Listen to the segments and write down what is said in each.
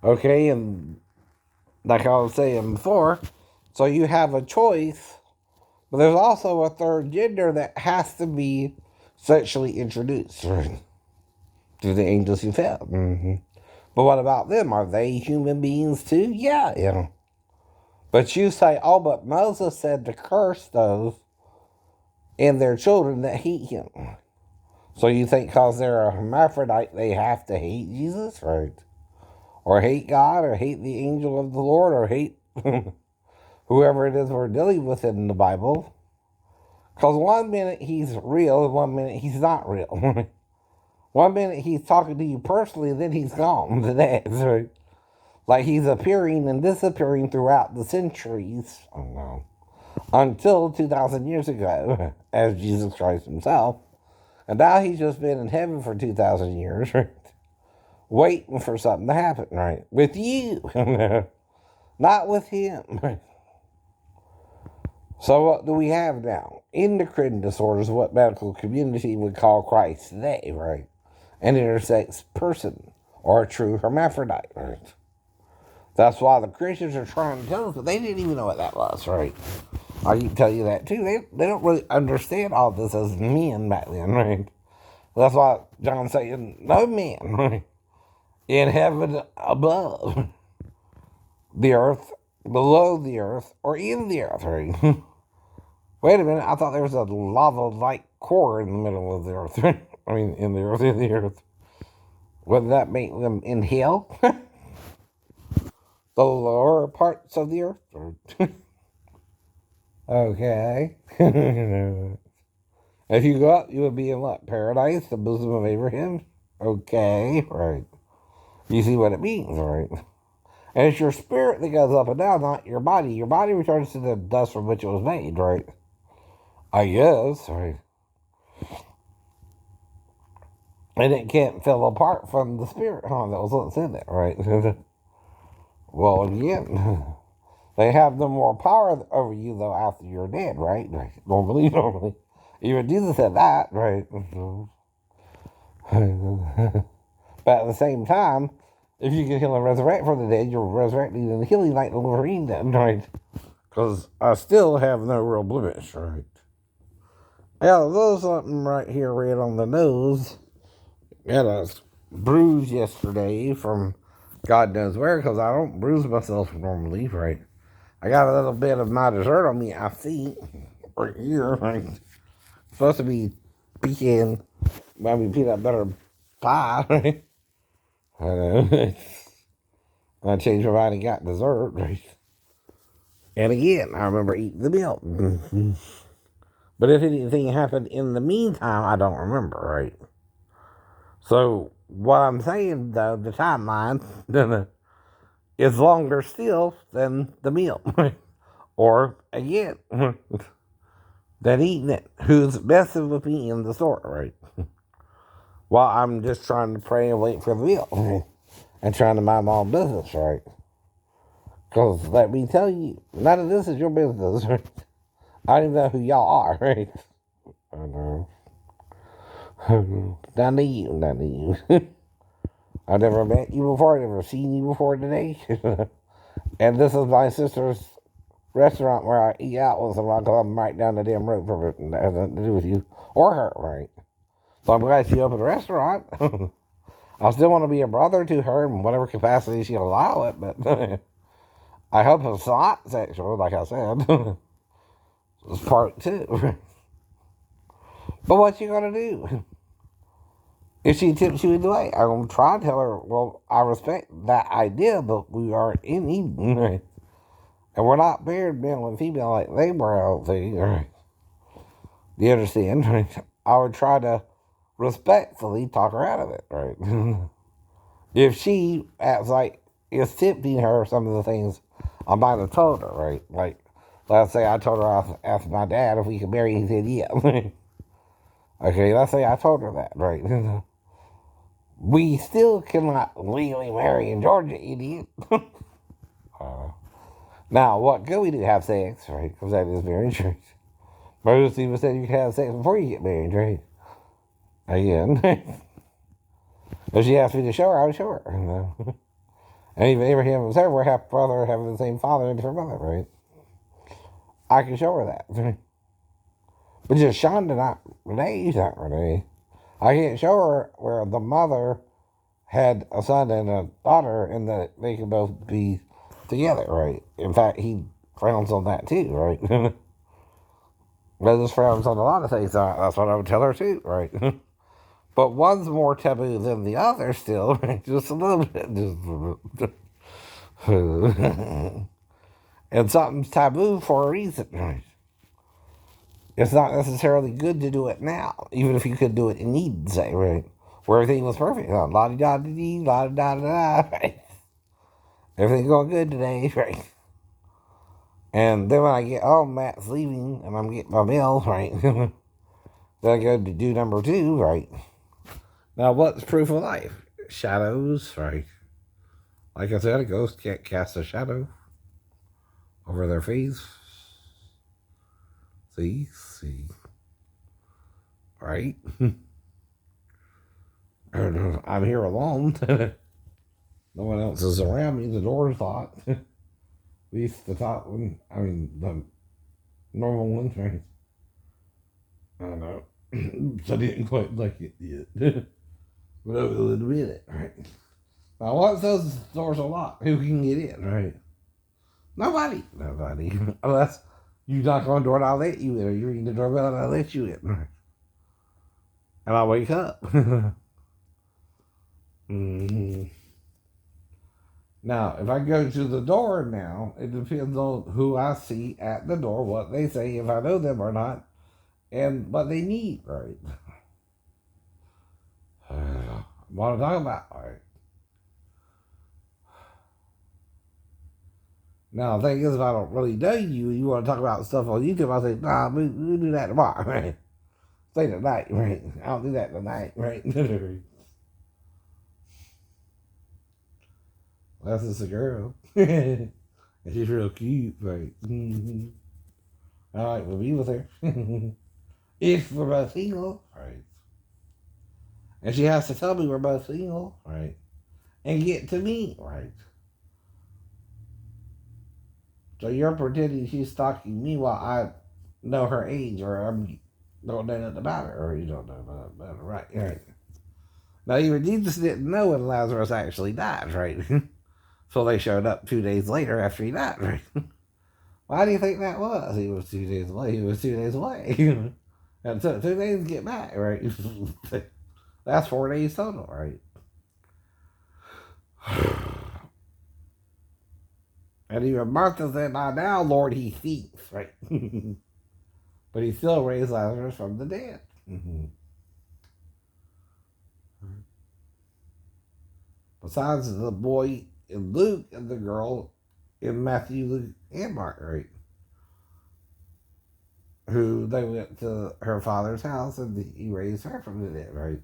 Okay, and like I was saying before, so you have a choice, but there's also a third gender that has to be sexually introduced right, to the angels who fell. But what about them? Are they human beings too? Yeah. But you say, oh, but Moses said to curse those and their children that hate him. So you think because they're a hermaphrodite, they have to hate Jesus, right? Or hate God, or hate the angel of the Lord, or hate whoever it is we're dealing with in the Bible. Because one minute he's real, and one minute he's not real. One minute he's talking to you personally, and then he's gone the next, right? Like he's appearing and disappearing throughout the centuries. Oh no. Until 2,000 years ago, as Jesus Christ himself. And now he's just been in heaven for 2,000 years, right? Waiting for something to happen, right? With you, not with him. So what do we have now? Endocrine disorders, what medical community would call Christ today, right? An intersex person, or a true hermaphrodite, right? That's why the Christians are trying to tell us, but they didn't even know what that was, right? I can tell you that too. They don't really understand all this as men back then, right? That's why John's saying, no man, right? In heaven above the earth, below the earth, or in the earth, right? Wait a minute, I thought there was a lava-like core in the middle of the earth, right? I mean, in the earth. Wouldn't that make them in hell? The lower parts of the earth? Okay. If you go up, you would be in what? Paradise, the bosom of Abraham? Okay, right. You see what it means, right? And it's your spirit that goes up and down, not your body. Your body returns to the dust from which it was made, right? I guess, right? And it can't fall apart from the spirit, huh? That was what's in it, right? Well, again, they have no more power over you, though, after you're dead, right? Normally. Even Jesus said that, right? But at the same time, if you can heal and resurrect from the dead, you're resurrecting in the healing like the Wolverine did, right? Because I still have no real blemish, right? Yeah, there's something right here red on the nose. Got a bruise yesterday from God knows where, because I don't bruise myself normally, right? I got a little bit of my dessert on me, I think, right here, right? Supposed to be peanut butter pie, right? I know. I changed my mind and got dessert, right? And again, I remember eating the milk. But if anything happened in the meantime, I don't remember, right? So, what I'm saying, though, the timeline is longer still than the meal. Or, again, than eating it. Who's messing with me in the store, right? While I'm just trying to pray and wait for the meal. And trying to mind my own business, right? Because let me tell you, none of this is your business, right? I don't even know who y'all are, right? I know. None of you. I've never met you before, I've never seen you before today. And this is my sister's restaurant where I eat out with someone because I'm right down the damn road from it and that has nothing to do with you or her, right? So I'm glad she opened a restaurant. I still want to be a brother to her in whatever capacity she'll allow it, but I hope it's not sexual, like I said. It's part two. But what you gonna do? If she tips you in the way, I'm gonna try to tell her, well, I respect that idea, but we are in Eden, right? And we're not paired male and female like they were, I don't think, right? Do you understand? Right? I would try to respectfully talk her out of it, right? If she acts like it's tempting her some of the things I might have told her, right? Like, let's say I told her I asked my dad if we could marry, he said yeah. Okay, let's say I told her that, right? We still cannot legally marry in Georgia, idiot. Now, what could we do? Have sex, right? Because that is marriage, right? Most people said you can have sex before you get married, right? Again. If she asked me to show her, I would show her. And even Abraham and Sarah were half brother, having the same father and different mother, right? I can show her that. But just Shonda, not Renee, not Renee. I can't show her where the mother had a son and a daughter and that they could both be together, right? In fact, he frowns on that too, right? Moses frowns on a lot of things. That's what I would tell her too, right? But one's more taboo than the other still, right? Just a little bit. And something's taboo for a reason, right? It's not necessarily good to do it now, even if you could do it in need, say, right? Where everything was perfect. La-di-da-di-dee, la-di-da-da-da, right? Everything's going good today, right? And then when I get home, Matt's leaving, and I'm getting my mail, right? Then I go to do number 2, right? Now, what's proof of life? Shadows, right? Like I said, a ghost can't cast a shadow over their face. See? Right? I'm here alone. No one else is around me. The door's locked. At least the top one. I mean, the normal ones, right? I don't know. I didn't quite like it yet. But I will admit it, right? Now, once those doors are locked, who can get in, right? Nobody. Unless you knock on the door and I'll let you in, or you ring the doorbell and I'll let you in, right? And I wake up. Mm-hmm. Now, if I go to the door now, it depends on who I see at the door, what they say, if I know them or not, and what they need, right? What I'm talking about, right? Now, the thing is, if I don't really know you, and you want to talk about stuff on YouTube, I say, nah, we'll do that tomorrow, right? Say tonight, right? I'll do that tonight, right? That's just a girl. And she's real cute, right? Mm-hmm. I like to be with her. If we're both single, right? And she has to tell me we're both single, right? And get to me, right? So you're pretending she's stalking me while I know her age, or I don't know nothing about her, or you don't know nothing about her, right? Now, even Jesus didn't know when Lazarus actually died, right? So they showed up 2 days later after he died, right? Why do you think that was? He was 2 days away. And so 2 days to get back, right? That's 4 days total, right? And even Martha said, "By now, Lord, he thinks," right? But he still raised Lazarus from the dead. Mm-hmm. Besides the boy in Luke and the girl in Matthew, Luke, and Mark, right? Who they went to her father's house and he raised her from the dead, right?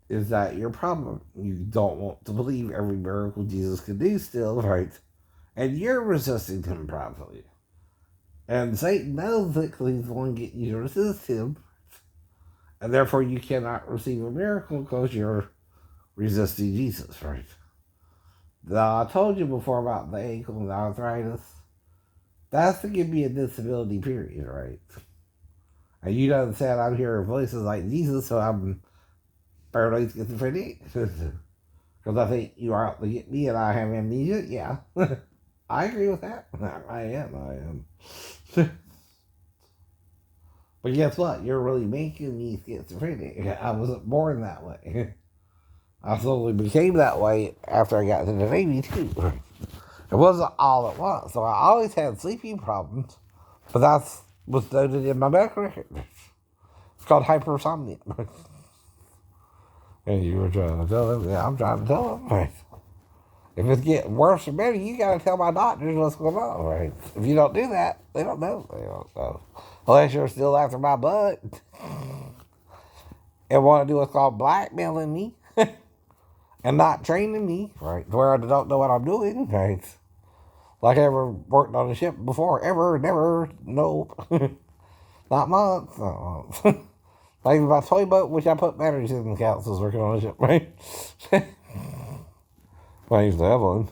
Is that your problem? You don't want to believe every miracle Jesus could do still, right? And you're resisting him probably. And Satan knows that because he's the one getting you to resist him. And therefore you cannot receive a miracle because you're resisting Jesus, right? Now, I told you before about the ankle and the arthritis. That's to give me a disability period, right? And you don't say I'm hearing voices like Jesus, so I'm paranoid schizophrenic. Because I think you are out to get me and I have amnesia. Yeah. I agree with that. I am. But guess what? You're really making me schizophrenic. I wasn't born that way. I slowly became that way after I got to the Navy, too. It wasn't all at once. So I always had sleeping problems. But that's what's noted in my medical record. It's called hypersomnia. And you were trying to tell them? Yeah, I'm trying to tell them. Right. If it's getting worse or better, you got to tell my doctors what's going on, right? If you don't do that, they don't know. Unless you're still after my butt and want to do what's called blackmailing me and not training me, right? Where I don't know what I'm doing, right? Like I ever worked on a ship before, ever, never, nope. Not months, not months. Like my toy boat, which I put batteries in the councils working on a ship, right? Well, I used to have one.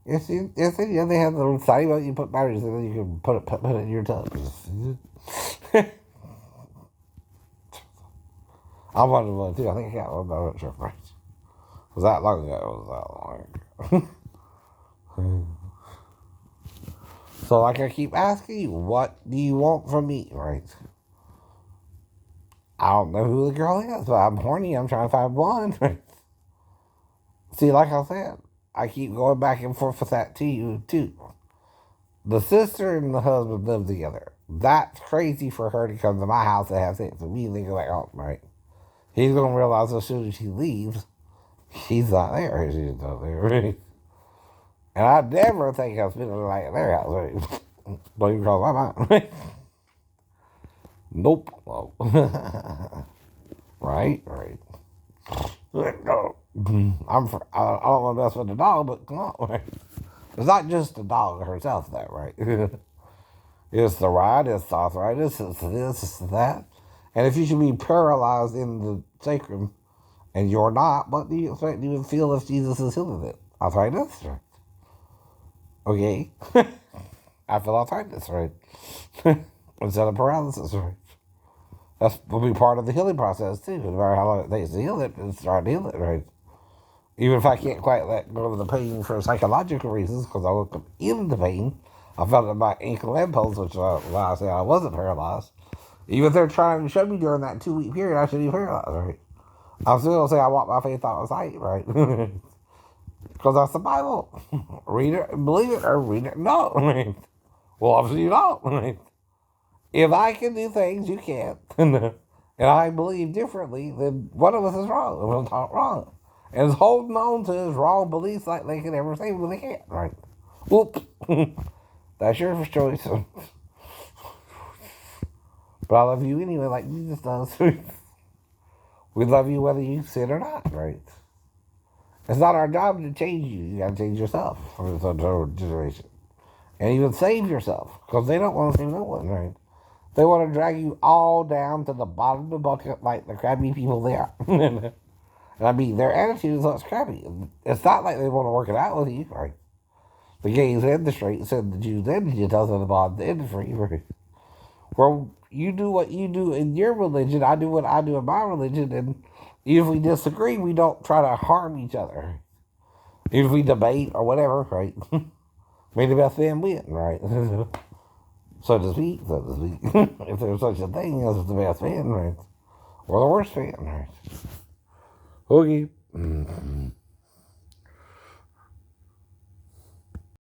Yes, yeah, they have the little side where you put batteries in, and you can put it in your tub. I wanted one too. I think I got one, but I'm not sure. Right? It was that long ago. It was that long ago. So, like I keep asking you, what do you want from me, right? I don't know who the girl is, but I'm horny. I'm trying to find one. Right? See, like I said, I keep going back and forth with that to you, too. The sister and the husband live together. That's crazy for her to come to my house and have sex with me and then go back home, right? He's going to realize as soon as she leaves, she's not there. She's not there, right? And I never think I'll spend the night at their house, right? Don't even cross my mind, right? Nope. Oh. Right? Right. No. I don't want to mess with the dog, but come on, right? It's not just the dog herself, though, right? It's the ride, it's the arthritis, it's this, it's that. And if you should be paralyzed in the sacrum and you're not, what do you expect you would feel if Jesus is healing it? Arthritis? Right? Okay. I feel arthritis, right? Instead of paralysis, right? That will be part of the healing process, too. No matter how long it takes to heal it, it's trying to heal it, right? Even if I can't quite let go of the pain for psychological reasons, because I woke up in the pain, I felt it in my ankle and pulse, which I say I wasn't paralyzed. Even if they're trying to show me during that 2-week period, I shouldn't be paralyzed, right? I'm still going to say I walk by faith, thought, sight, right? Because that's the Bible. Read it, believe it, or read it, no. Well, obviously you don't. If I can do things you can't, and I believe differently, then one of us is wrong, and we'll talk wrong. And is holding on to his wrong beliefs like they can ever say when they can't, right? Whoop. That's your choice. But I love you anyway, like Jesus does. We love you whether you sin or not, right? It's not our job to change you. You gotta change yourself for this generation. And even save yourself, because they don't want to save no one, right? They want to drag you all down to the bottom of the bucket like the crappy people they are. And I mean, their attitude is what's crappy. It's not like they want to work it out with you, right? The gays and the straights and the Jews and the Gentiles and the bonds and the free, right? Well, you do what you do in your religion, I do what I do in my religion, and even if we disagree, we don't try to harm each other. Even if we debate or whatever, right? May the best man win, right? So to speak. If there's such a thing as the best man, right? Or the worst man, right? Okay. Mm-hmm.